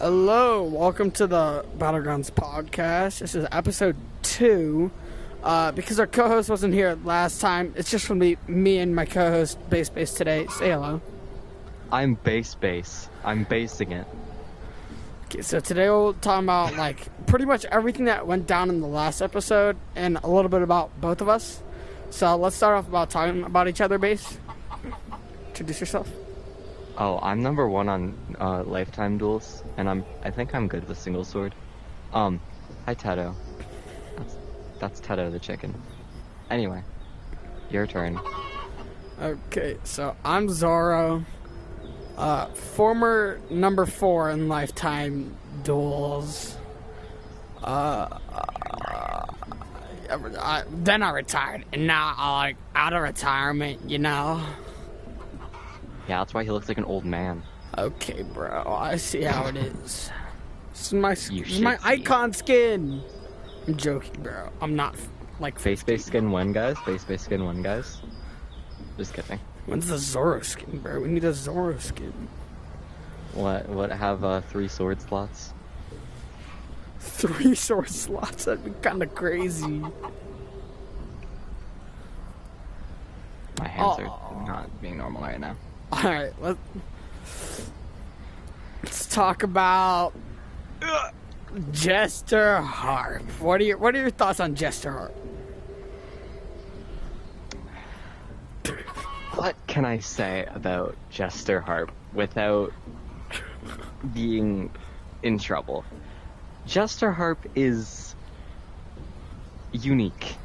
Hello, welcome to the Battlegrounds podcast. This is episode 2. Because our co-host wasn't here last time, it's just going to be me and my co-host, Bass today. Say hello. I'm Bass. I'm basing it. Okay, so today we'll talk about, pretty much everything that went down in the last episode and a little bit about both of us. So let's start off about talking about each other, Bass. Introduce yourself. Oh, I'm number 1 on lifetime duels, and I think I'm good with single sword. Hi Teto. That's Teto the chicken. Anyway, your turn. Okay, so I'm Zoro, former number 4 in lifetime duels. Then I retired, and now I'm out of retirement, you know. Yeah, that's why he looks like an old man. Okay, bro, I see how it is. This is my icon skin. I'm joking, bro. I'm not face skin one, guys. Face skin one, guys. Just kidding. When's the Zoro skin, bro? We need a Zoro skin. What have 3 sword slots? 3 sword slots? That'd be kind of crazy. My hands are not being normal right now. Alright, let's talk about Jester Harp. What are your thoughts on Jester Harp? What can I say about Jester Harp without being in trouble? Jester Harp is unique.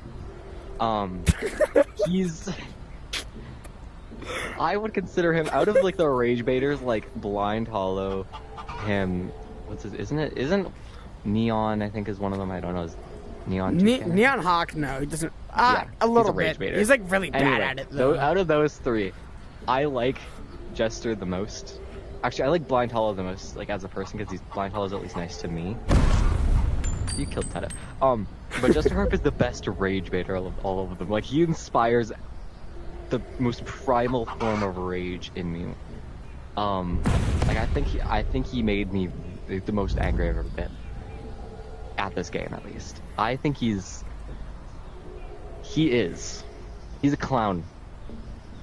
I would consider him out of the rage baiters, Blind Hollow, him. Isn't Neon? I think is one of them. I don't know. Is Neon? Neon Hawk? No, he doesn't. A little bit. Baiter. He's really bad at it though. Out of those 3, I like Jester the most. Actually, I like Blind Hollow the most, as a person, because Blind Hollow's at least nice to me. You killed Teta. But Jester Harp is the best rage baiter of all of them. He inspires the most primal form of rage in me. I think he made me the most angry I've ever been at this game, at least. I think he's a clown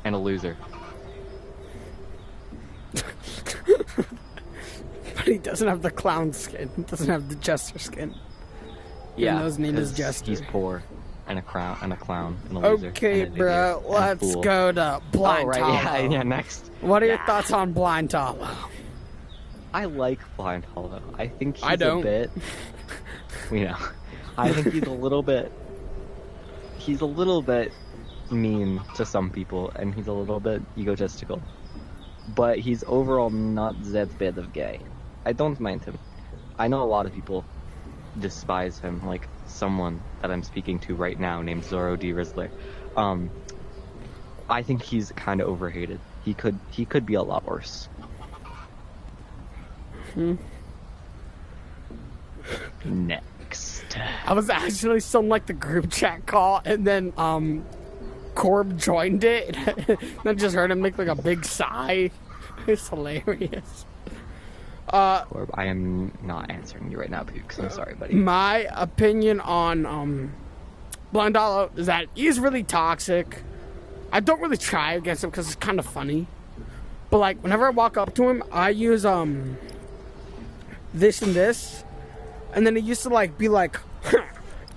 and a loser. But he doesn't have the clown skin. He doesn't have the Jester skin. Yeah, his name is Jester. He's poor. And a clown, and a loser. Okay, bro, let's go to Blind Hollow. Yeah, next. What are your thoughts on Blind Hollow? I like Blind Hollow. I think he's a bit... We know. I think he's a little bit mean to some people, and he's a little bit egotistical. But he's overall not that bad of gay. I don't mind him. I know a lot of people despise him, someone that I'm speaking to right now named Zoro D. Rizzler. I think he's kind of overhated. He could be a lot worse. Next. I was actually still in the group chat call, and then Corb joined it, and I just heard him make a big sigh. It's hilarious. Corb, I am not answering you right now, Pukes. I'm sorry, buddy. My opinion on Blind Hollow is that he's really toxic. I don't really try against him because it's kind of funny. But whenever I walk up to him, I use this and this, and then he used to be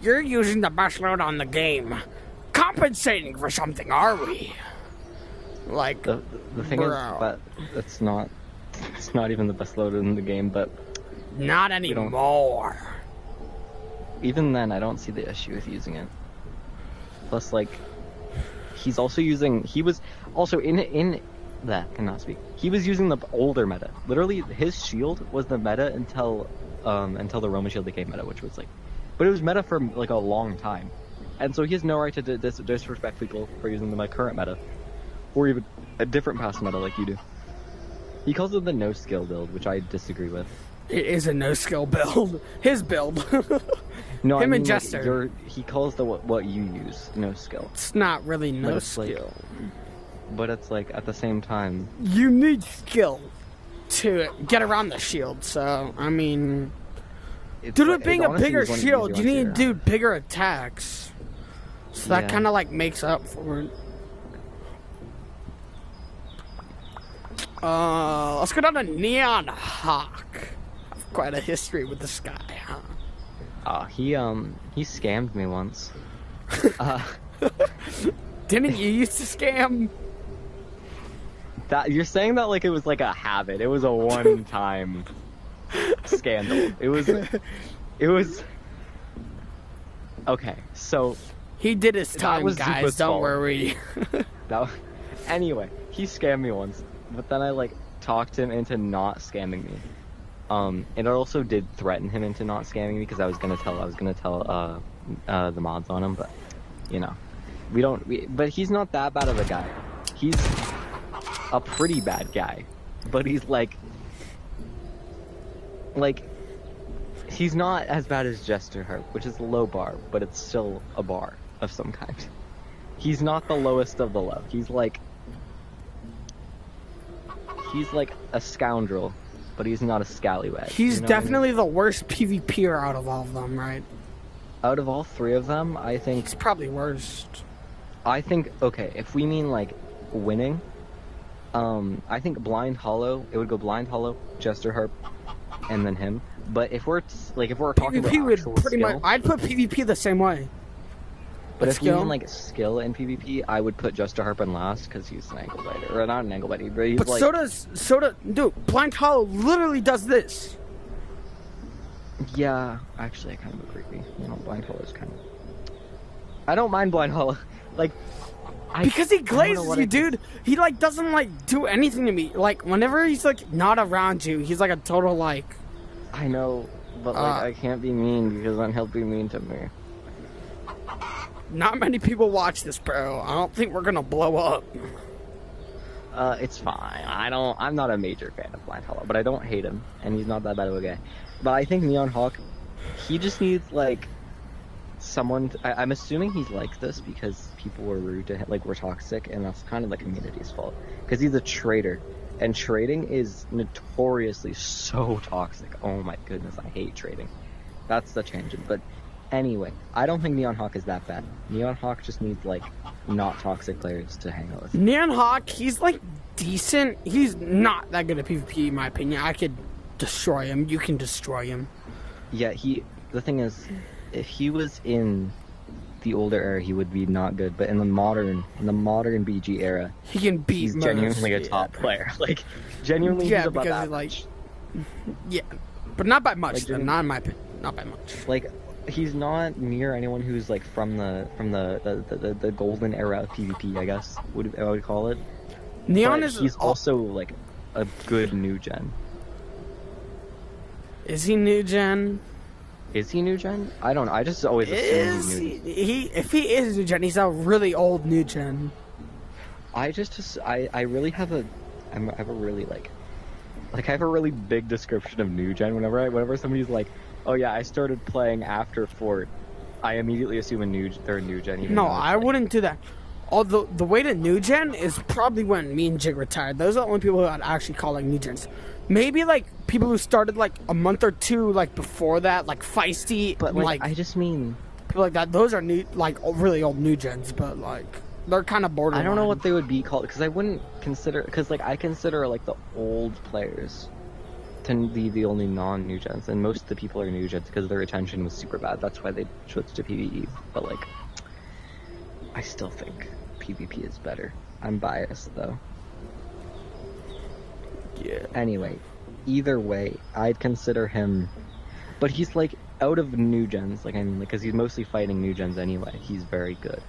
"You're using the best load on the game. Compensating for something, are we?" The thing is that it's not even the best load in the game, but not anymore. Even then, I don't see the issue with using it. Plus, he's also using. He was also in that cannot speak. He was using the older meta. Literally, his shield was the meta until the Roman shield became meta, which was but it was meta for a long time, and so he has no right to disrespect people for using the current meta, or even a different past meta like you do. He calls it the no-skill build, which I disagree with. It is a no-skill build. His build. No, and Jester. He calls what you use no-skill. It's not really no-skill. But it's at the same time... You need skill. to get around the shield. So I mean, It's due to like- it being it a honestly bigger is one of the shield, easy you ones need to to do bigger attacks. So that Yeah. kind of like makes up for it. Let's go down to Neon Hawk. I've quite a history with this guy, huh? He scammed me once. Didn't you used to scam? That you're saying that like it was like a habit. It was a one-time scandal. It was. Okay, so He did his time, was guys. Zupa's Don't fault. worry. that. Anyway, he scammed me once, but then I like talked him into not scamming me. And it also did threaten him into not scamming me because I was gonna tell the mods on him, but you know, but he's not that bad of a guy. He's a pretty bad guy, but he's like he's not as bad as Jester Harp, which is a low bar, but it's still a bar of some kind. He's not the lowest of the low. He's like a scoundrel, but he's not a scallywag. He's you know what I mean? definitely the worst PvPer out of all of them, right? Out of all three of them, I think He's probably worst. okay, if we mean like winning, I think Blind Hollow, it would go Blind Hollow, Jester Harp, and then him. But if we're talking about PvP would actual pretty skill, much. I'd put PvP the same way. but if skill? we mean like skill in PvP, I would put Jester Harp in last because he's an angle biter, or not an angle biter, but he's But like. so does, dude, Blind Hollow literally does this. Yeah, actually, I kind of agree. You know, Blind Hollow is kind of. I don't mind Blind Hollow, like. Because he I don't know glazes what you, I- dude. He like doesn't like do anything to me. Like whenever he's like not around you, he's like a total like. I know, but like I can't be mean because then he'll be mean to me. Not many people watch this, bro. I don't think we're gonna blow up. It's fine. I'm not a major fan of Blind Hollow, but I don't hate him, and he's not that bad of a guy. But I think Neon Hawk, he just needs like someone. I'm assuming he's like this because people were rude to him, like were toxic, and that's kind of the community's fault. Because he's a trader, and trading is notoriously so toxic. Oh my goodness, I hate trading. That's the tangent. But anyway, I don't think Neon Hawk is that bad. Neon Hawk just needs like not toxic players to hang out with. Neon Hawk, he's like decent. He's not that good at PvP, in my opinion. I could destroy him. You can destroy him. Yeah, the thing is, if he was in the older era, he would be not good. But in the modern BG era, He can beat. he's most, genuinely a yeah. top player. Like, genuinely, Yeah, he's about because that he, like, much. Yeah, but not by much. Like, though. Not in my opinion. Not by much. Like, he's not near anyone who's like from the golden era of PvP. I guess I would call it. Neon But is. he's also like a good new gen. Is he new gen? Is he new gen? I don't know. I just always assume he's Is new. he? If he is new gen, he's a really old new gen. I really have a really I have a really big description of new gen. Whenever somebody's like, oh yeah, I started playing after Fort, I immediately assume they're a new gen. Even No, though it's I like- wouldn't do that. Although the way to new gen is probably when me and Jig retired. Those are the only people who I'd actually call like new gens. Maybe like people who started like a month or two like before that, like Feisty, But like I just mean, people like that. Those are new, like really old new gens, but like they're kind of borderline. I don't know what they would be called because I wouldn't consider like I consider like the old players to be the only non-new gens, and most of the people are new gens because their retention was super bad. That's why they switched to PvE. But like, I still think PvP is better. I'm biased though. Yeah. Anyway, either way, I'd consider him, but he's like out of new gens. Like I mean, because he's mostly fighting new gens anyway. He's very good.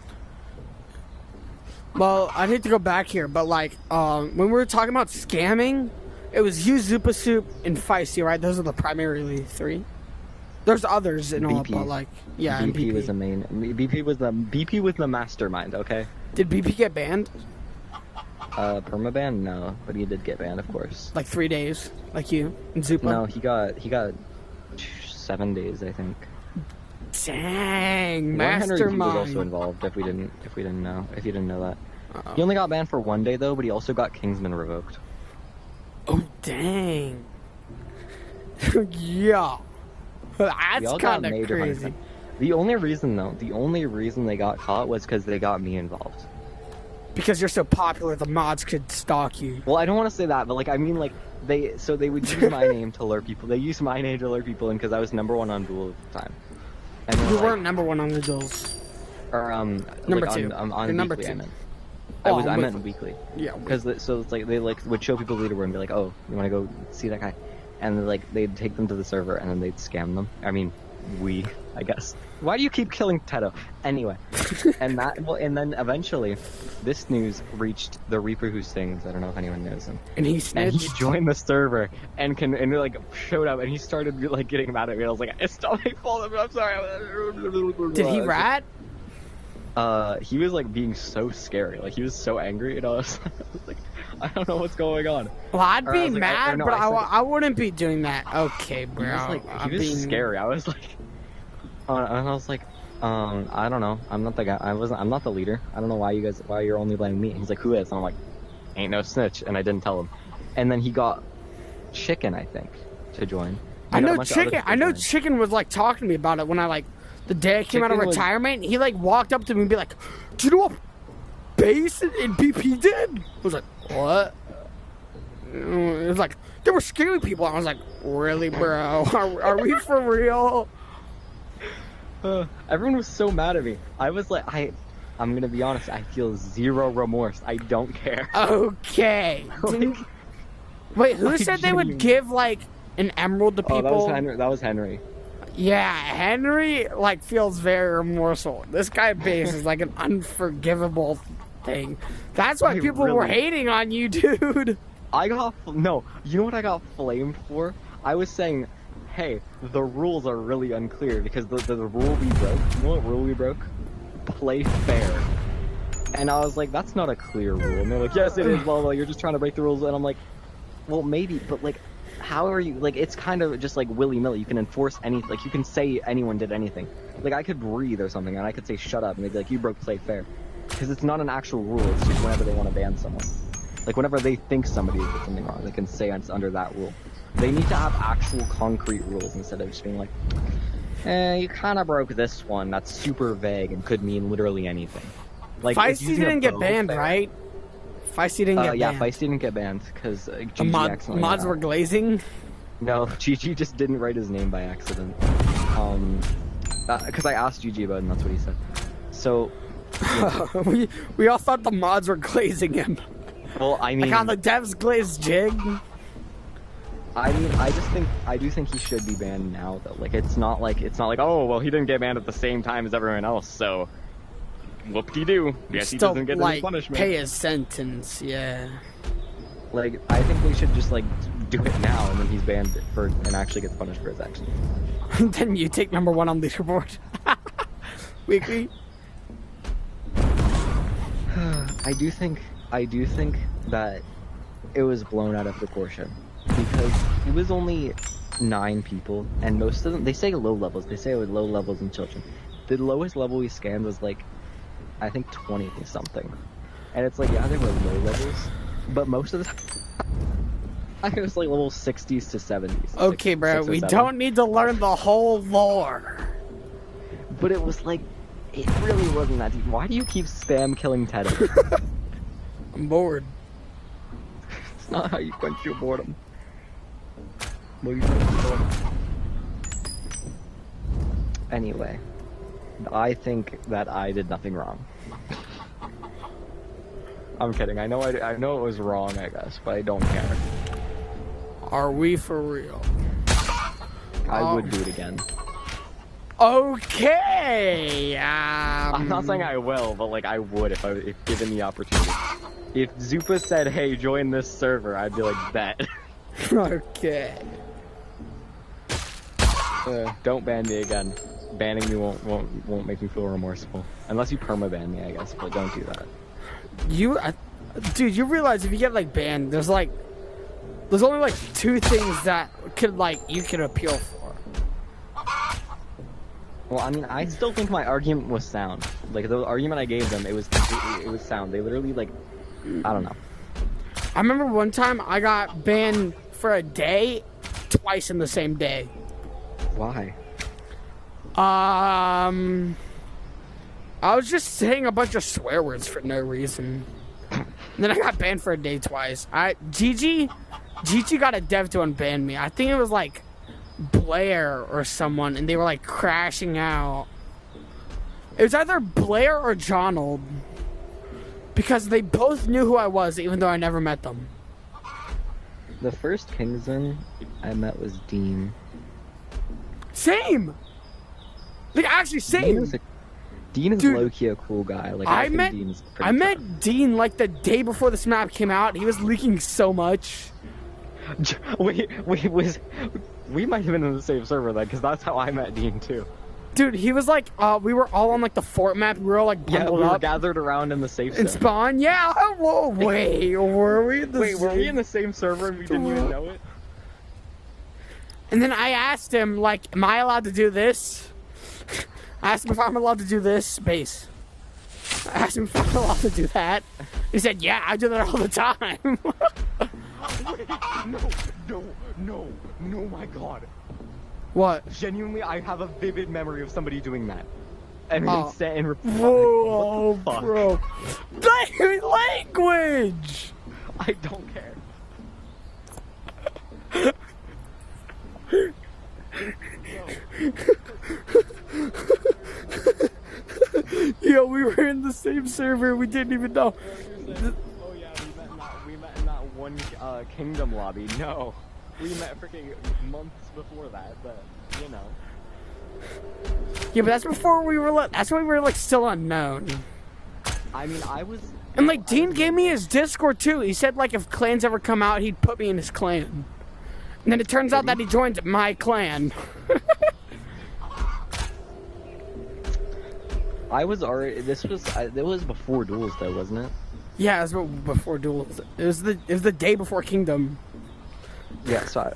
Well, I hate to go back here, but like when we were talking about scamming, it was you, Zupa Soup, and Feisty, right? Those are the primarily three. There's others and all, BP. but like yeah, and BP was the main. BP was the mastermind. Okay. Did BP get banned? Permaban? No, but he did get banned, of course. Like 3 days, like you and Zupa. No, he got 7 days, I think. Dang, Henry was also mastermind. involved. If you didn't know that, Uh-oh. he only got banned for 1 day though, but he also got Kingsman revoked. Oh, dang. Yeah. We That's all got kind of major crazy. punishment. The only reason they got caught was because they got me involved. Because you're so popular, the mods could stalk you. Well, I don't want to say that, but like I mean, like they would use my name to lure people. They used my name to lure people in because I was #1 on Duel at the time. And then, You like, weren't #1 on the duels. or Number like, two. on You're number weekly. two. I meant weekly. Yeah. Because so it's like they like would show people leaderboard and be like, oh, you want to go see that guy, and like they'd take them to the server and then they'd scam them. I mean, I guess. Why do you keep killing Teto? Anyway, and then eventually, this news reached the Reaper who sings. I don't know if anyone knows him. And he And snitched. he joined the server and like showed up and he started like getting mad at me. I was like, it's not my fault. I'm sorry. Did he rat? He was like being so scary. Like he was so angry, and I was like, I don't know what's going on. Well, I'd Or be I was like, mad, no, but I said- I wouldn't be doing that. Okay, bro. He was scary. I was like, and I was like, I don't know. I'm not the guy. I'm not the leader. I don't know why you're only blaming me. He's like, who is? And I'm like, ain't no snitch. And I didn't tell him. And then he got Chicken, I think, to join. I know Chicken was like talking to me about it when I like the day I came out of Chicken was- retirement. He like walked up to me and be like, "Do you know what base in BP did?" I was like, "What?" It was like they were scaring people. I was like, "Really, bro? Are we for real?" Everyone was so mad at me. I was like, I'm gonna be honest. I feel zero remorse. I don't care. Okay. Wait, who said they would give like an emerald to people? Oh, that was Henry. Yeah, Henry like feels very remorseful. This guy base is like an unforgivable thing. That's why people were hating on you, dude. You know what I got flamed for? I was saying, hey, the rules are really unclear because the rule we broke. You know what rule we broke? Play fair. And I was like, that's not a clear rule. And they're like, yes, it is. Blah blah. You're just trying to break the rules. And I'm like, well, maybe, but like, how are you? Like, it's kind of just like willy-nilly. You can enforce anything. Like, you can say anyone did anything. Like, I could breathe or something, and I could say shut up, and they'd be like, you broke play fair. Because it's not an actual rule. It's just whenever they want to ban someone. Like, whenever they think somebody did something wrong, they can say it's under that rule. They need to have actual concrete rules instead of just being like, you kind of broke this one. That's super vague and could mean literally anything. Like, Feisty didn't get banned, right? Feisty didn't get banned. Yeah, Feisty didn't get banned because GG accidentally mods were glazing. No, GG just didn't write his name by accident. Because I asked GG about it, and that's what he said. So, we all thought the mods were glazing him. Well, I mean, like on the devs glazed jig. I mean, I do think he should be banned now, though. Like, it's not like, oh, well, he didn't get banned at the same time as everyone else, so whoop-de-doo. Yes, he doesn't get any punishment. Pay his sentence, yeah. Like, I think they should just, like, do it now, and then he's banned and actually gets punished for his actions. Then you take #1 on leaderboard. Weekly. I do think that it was blown out of proportion because it was only 9 people, and most of them, they say low levels. They say it was low levels and children. The lowest level we scanned was like, I think 20 something, and it's like, yeah, they were low levels, but most of the time it was like level 60s to 70s. Okay, bro, we don't need to learn the whole lore. But it was like, it really wasn't that deep. Why do you keep spam killing Teddy? I'm bored. It's not how you quench your boredom. Well, you quench your boredom. Anyway, I think that I did nothing wrong. I'm kidding. I know it was wrong, I guess, but I don't care. Are we for real? I would do it again. Okay. I'm not saying I will, but like I would if given the opportunity. If Zupa said, "Hey, join this server," I'd be like, "Bet." Okay. Don't ban me again. Banning me won't make me feel remorseful. Unless you perma-ban me, I guess, but don't do that. Dude, you realize if you get like banned, there's only like 2 things that you could appeal for. Well, I mean, I still think my argument was sound. Like, the argument I gave them, it was sound. They literally, like, I don't know. I remember one time I got banned for a day, twice in the same day. Why? I was just saying a bunch of swear words for no reason. And then I got banned for a day twice. Gigi got a dev to unban me. I think it was like Blair or someone, and they were like crashing out. It was either Blair or Jonald, because they both knew who I was, even though I never met them. The first Kingsman I met was Dean. Same. Like actually, same. Dean is Dude, low-key a cool guy. Like I think Dean's pretty I met Dean like the day before this map came out. He was leaking so much. we might have been in the same server then, because that's how I met Dean too. Dude, he was like, we were all on like the fort map. We were all like bundled we were up gathered around in the safe in zone. spawn. Yeah. Whoa, wait, were we? Were we in the same server and we didn't even know it? And then I asked him, like, am I allowed to do this? I asked him if I'm allowed to do this base. I asked him if I'm allowed to do that. He said, yeah, I do that all the time. No, my god. What? Genuinely, I have a vivid memory of somebody doing that. And whoa, bro. Language! I don't care. Yo, we were in the same server. We didn't even know. Oh yeah, we met in that one kingdom lobby. No, we met freaking months before that, but you know. Yeah, but that's before we were. That's when we were like still unknown. I mean, I was. And like Dean gave me his Discord too. He said like if clans ever come out, he'd put me in his clan. And then it turns out that he joined my clan. I was already. It was before duels though, wasn't it? Yeah, it was before duels. It was the day before Kingdom. Yeah, so.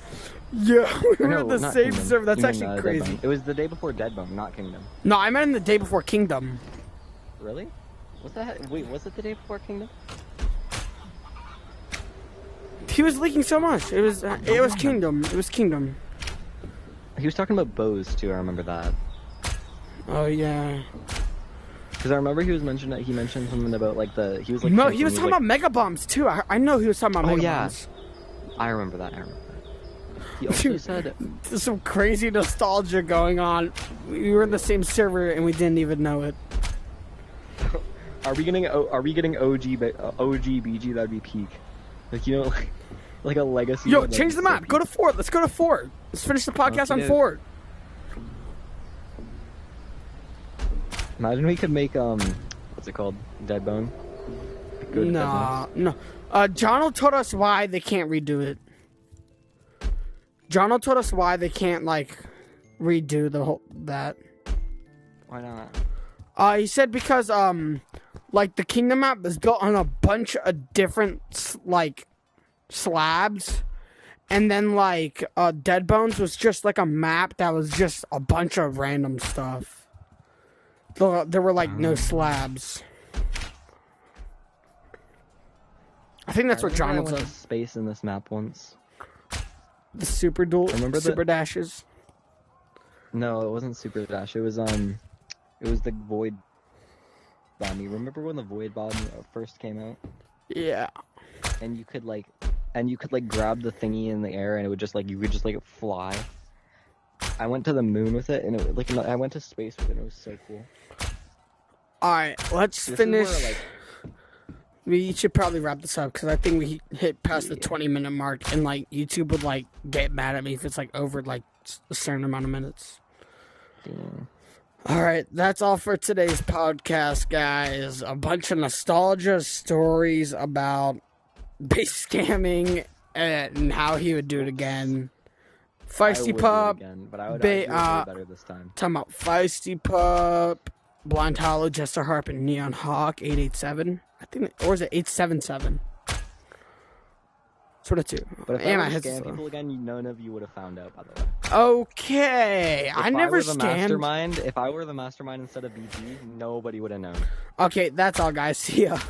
Yeah, we were in the same server. That's actually crazy. It was the day before Deadbone, not Kingdom. No, I meant in the day before Kingdom. Really? Was that? Wait, was it the day before Kingdom? He was leaking so much. It was Kingdom. It was Kingdom. He was talking about bows too. I remember that. Oh yeah. Because I remember he mentioned something about like he was like. No, he was talking about mega bombs too. I know he was talking about mega bombs. I remember that. He also said there's some crazy nostalgia going on. We were in the same server and we didn't even know it. Are we getting OG BG? That'd be peak. Like, you know, like a legacy. Yo, change the map. Go to Fort. Let's go to Fort. Let's finish the podcast on Fort. Imagine we could make what's it called? Deadbone. No. Jonald told us why they can't redo it. Jonald told us why they can't like redo that. Why not? He said because like the Kingdom map is built on a bunch of different like slabs, and then like Dead Bones was just like a map that was just a bunch of random stuff. There were like no slabs. I think that's what Jonald said. Space in this map once. The super duel. Remember the super dashes? No, it wasn't super dash. It was the void bomb. You remember when the void bomb first came out? Yeah. And you could grab the thingy in the air, and it would just like you could just like fly. I went to the moon with it, and I went to space with it. And it was so cool. All right, let's finish. We should probably wrap this up because I think we hit past the 20-minute mark, and like YouTube would like get mad at me if it's like over like a certain amount of minutes. Yeah. All right, that's all for today's podcast, guys. A bunch of nostalgia stories about base scamming and how he would do it again. Feisty Pup, but I would do it better this time. Talking about Feisty Pup, Blind Hollow, Jester Harp, and Neon Hawk 887. I think, or is it 877? Sort of two. But if I were to scam people again, none of you would have found out, by the way. Okay, I never scammed. If I were the mastermind instead of BG, nobody would have known. Okay, that's all, guys. See ya.